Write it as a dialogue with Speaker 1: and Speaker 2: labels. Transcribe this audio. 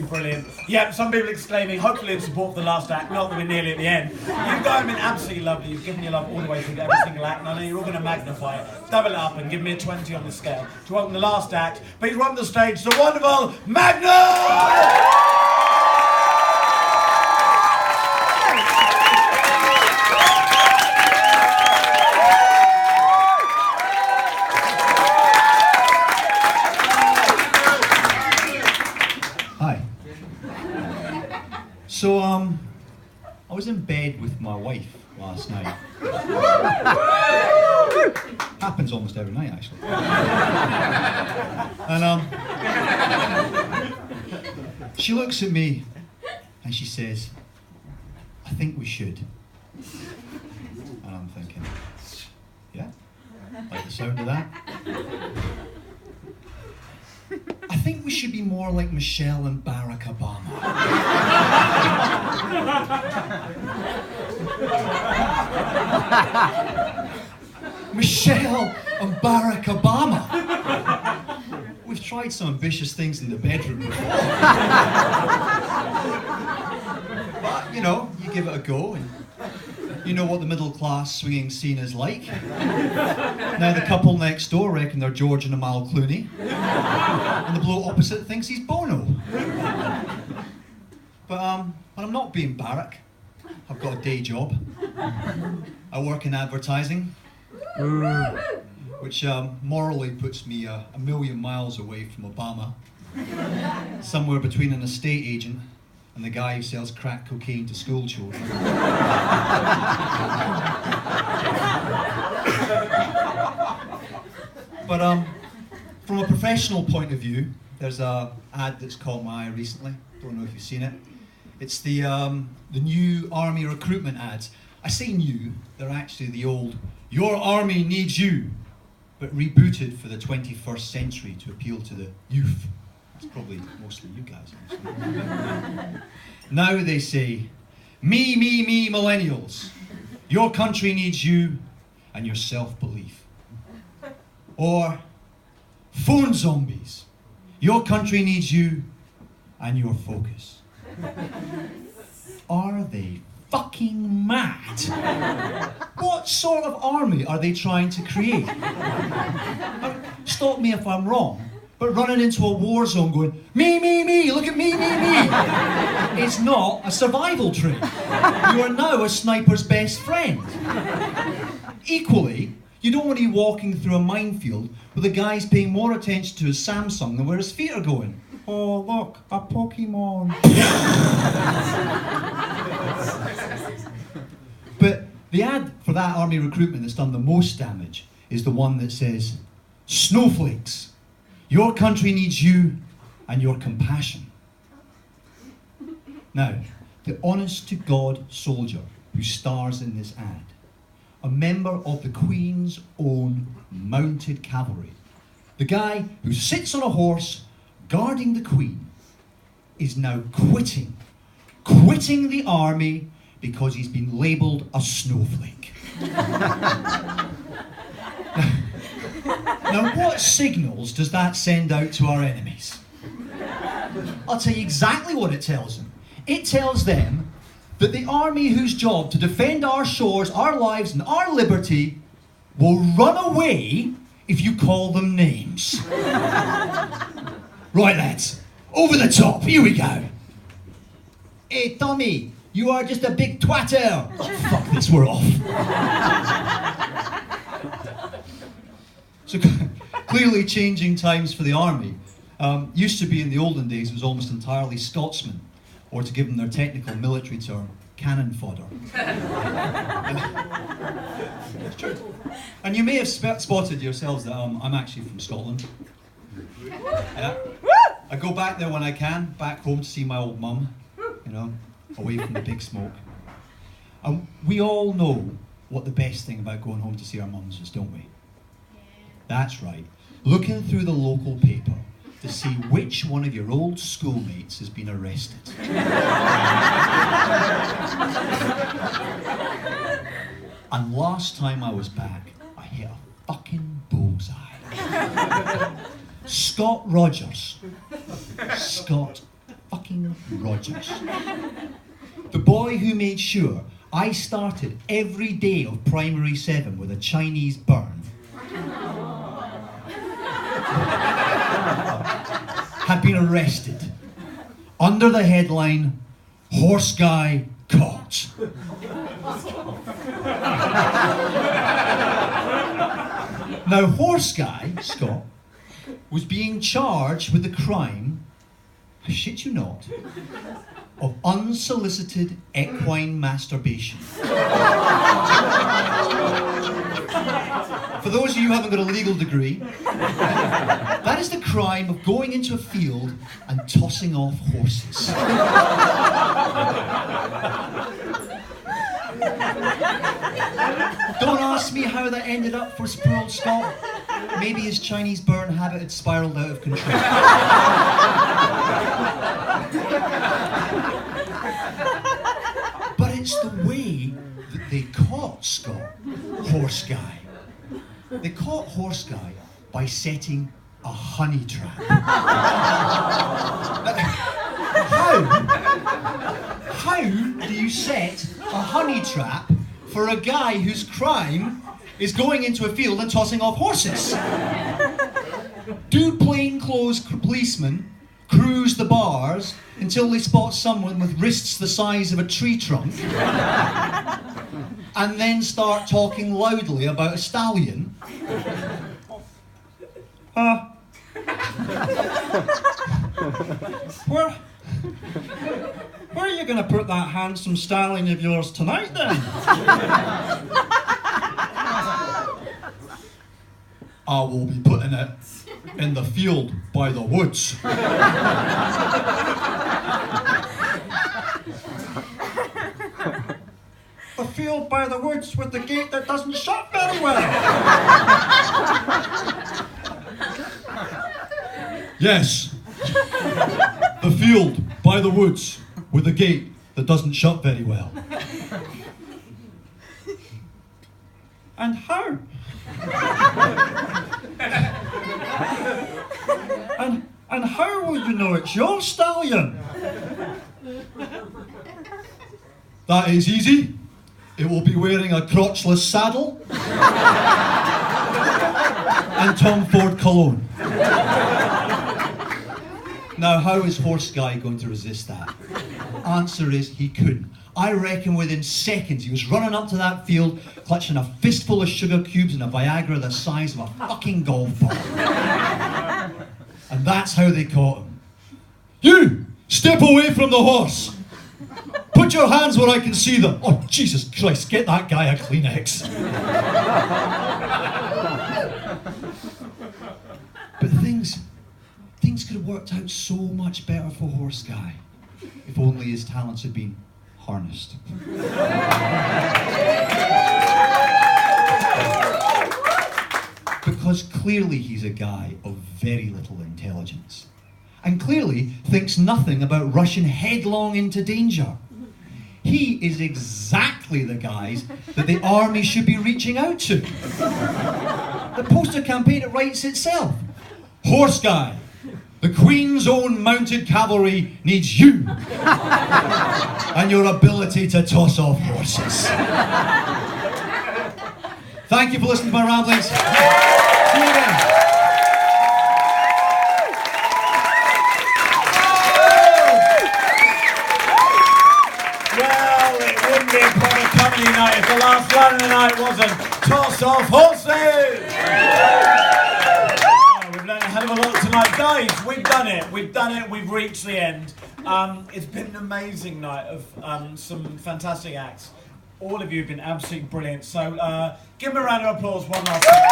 Speaker 1: brilliant. Yeah, some people exclaiming, hopefully in support of the last act, not that we're nearly at the end. You guys have been absolutely lovely. You've given your love all the way through every single act, and I know you're all going to magnify it, double it up, and give me a 20 on the scale to welcome the last act. Please welcome the stage the wonderful Magnus!
Speaker 2: So, I was in bed with my wife last night. Happens almost every night, actually. And, she looks at me and she says, I think we should. And I'm thinking, yeah, like the sound of that. I think we should be more like Michelle and Barack Obama. Michelle and Barack Obama. We've tried some ambitious things in the bedroom before. But, you know, you give it a go and you know what the middle class swinging scene is like. Now the couple next door reckon they're George and Amal Clooney. And the bloke opposite thinks he's Bono. But when I'm not being Barack, I've got a day job. I work in advertising, which morally puts me a million miles away from Obama. Somewhere between an estate agent and the guy who sells crack cocaine to school children. But from a professional point of view, there's a ad that's caught my eye recently. Don't know if you've seen it. It's the new army recruitment ads. I say new, they're actually the old, your army needs you, but rebooted for the 21st century to appeal to the youth. It's probably mostly you guys, actually. Now they say, me, millennials. Your country needs you and your self-belief. Or, phone zombies. Your country needs you and your focus. Are they fucking mad? What sort of army are they trying to create? Stop me if I'm wrong, but running into a war zone going, me, look at me. It's not a survival trait. You are now a sniper's best friend. Equally, you don't want to be walking through a minefield with the guys paying more attention to his Samsung than where his feet are going. Oh, look, a Pokemon. But the ad for that army recruitment that's done the most damage is the one that says, Snowflakes, your country needs you and your compassion. Now, the honest-to-God soldier who stars in this ad, a member of the Queen's own mounted cavalry, the guy who sits on a horse guarding the Queen, is now quitting the army because he's been labelled a snowflake. Now, what signals does that send out to our enemies? I'll tell you exactly what it tells them. It tells them that the army whose job to defend our shores, our lives, and our liberty will run away if you call them names. Right, lads, over the top, here we go. Hey, Tommy, you are just a big twatter. Oh, fuck this, we're off. So, clearly changing times for the army. Used to be in the olden days, it was almost entirely Scotsmen, or to give them their technical military term, cannon fodder. It's true. And you may have spotted yourselves that I'm actually from Scotland. Yeah. I go back there when I can, back home to see my old mum, you know, away from the big smoke. And we all know what the best thing about going home to see our mums is, don't we? That's right. Looking through the local paper to see which one of your old schoolmates has been arrested. And last time I was back, I hit a fucking bullseye. Scott Rogers. Scott fucking Rogers. The boy who made sure I started every day of primary 7 with a Chinese burn had been arrested under the headline, Horse Guy Caught. Now, Horse Guy, Scott, was being charged with the crime, I shit you not, of unsolicited equine masturbation. For those of you who haven't got a legal degree, that is the crime of going into a field and tossing off horses. Don't ask me how that ended up for poor old Scott. Maybe his Chinese burn habit had spiraled out of control. But it's the way that they caught Scott, Horse Guy. They caught Horse Guy by setting a honey trap. How do you set a honey trap for a guy whose crime is going into a field and tossing off horses? Do plainclothes policemen cruise the bars until they spot someone with wrists the size of a tree trunk and then start talking loudly about a stallion? Where are you going to put that handsome stallion of yours tonight, then? I will be putting it in the field by the woods. The field by the woods with the gate that doesn't shut very well. Yes. The field by the woods with a gate that doesn't shut very well. And how? and how will you know it's your stallion? That is easy. It will be wearing a crotchless saddle and Tom Ford cologne. Now, how is Horse Guy going to resist that? Answer is he couldn't. I reckon within seconds he was running up to that field, clutching a fistful of sugar cubes and a Viagra the size of a fucking golf ball. And that's how they caught him. You! Step away from the horse! Put your hands where I can see them! Oh, Jesus Christ, get that guy a Kleenex. But things could have worked out so much better for Horse Guy if only his talents had been harnessed. Because clearly he's a guy of very little intelligence, and clearly thinks nothing about rushing headlong into danger. He is exactly the guys that the army should be reaching out to. The poster campaign, it writes itself. Horse Guy, the Queen's own mounted cavalry needs you and your ability to toss off horses. Thank you for listening to my ramblings. See you again.
Speaker 1: Well, it wouldn't be a proper comedy night if the last line of the night wasn't toss off horses! We've learned a hell of a lot tonight. Guys, we've done it, we've reached the end. It's been an amazing night of some fantastic acts. All of you have been absolutely brilliant, so give them a round of applause one last time.